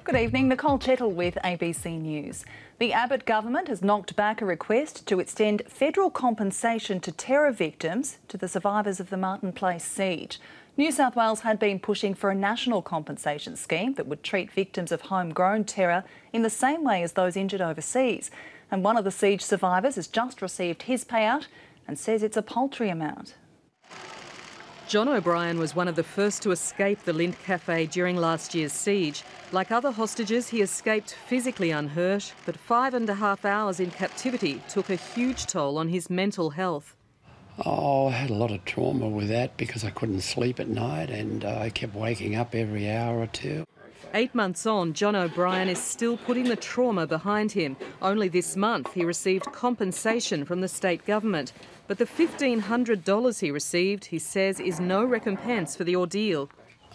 Good evening, Nicole Chettle with ABC News. The Abbott government has knocked back a request to extend federal compensation to terror victims to the survivors of the Martin Place siege. New South Wales had been pushing for a national compensation scheme that would treat victims of homegrown terror in the same way as those injured overseas. And one of the siege survivors has just received his payout and says it's a paltry amount. John O'Brien was one of the first to escape the Lindt Cafe during last year's siege. Like other hostages, he escaped physically unhurt, but 5.5 hours in captivity took a huge toll on his mental health. Oh, I had a lot of trauma with that because I couldn't sleep at night and I kept waking up every hour or two. 8 months on, John O'Brien is still putting the trauma behind him. Only this month he received compensation from the state government. But the $1,500 he received, he says, is no recompense for the ordeal.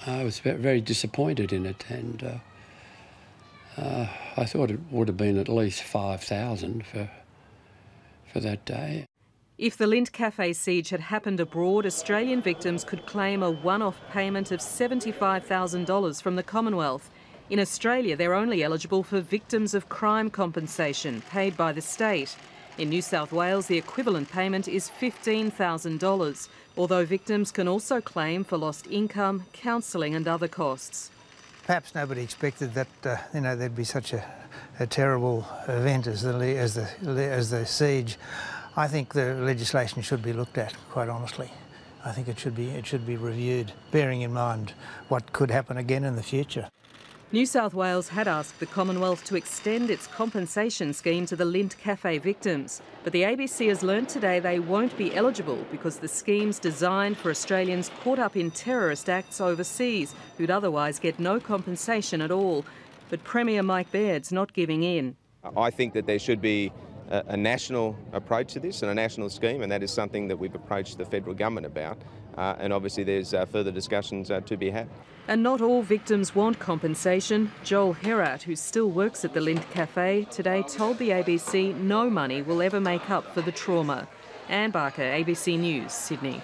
I was very disappointed in it, and I thought it would have been at least $5,000 for that day. If the Lindt Cafe siege had happened abroad, Australian victims could claim a one-off payment of $75,000 from the Commonwealth. In Australia, they're only eligible for victims of crime compensation paid by the state. In New South Wales, the equivalent payment is $15,000, although victims can also claim for lost income, counselling and other costs. Perhaps nobody expected that there'd be such a terrible event as the siege. I think the legislation should be looked at, quite honestly. I think it should be reviewed, bearing in mind what could happen again in the future. New South Wales had asked the Commonwealth to extend its compensation scheme to the Lindt Cafe victims. But the ABC has learnt today they won't be eligible because the scheme's designed for Australians caught up in terrorist acts overseas who'd otherwise get no compensation at all. But Premier Mike Baird's not giving in. I think that there should be a national approach to this and a national scheme, and that is something that we've approached the federal government about. And obviously there's further discussions to be had. And not all victims want compensation. Joel Herat, who still works at the Lindt Cafe, today told the ABC no money will ever make up for the trauma. Anne Barker, ABC News, Sydney.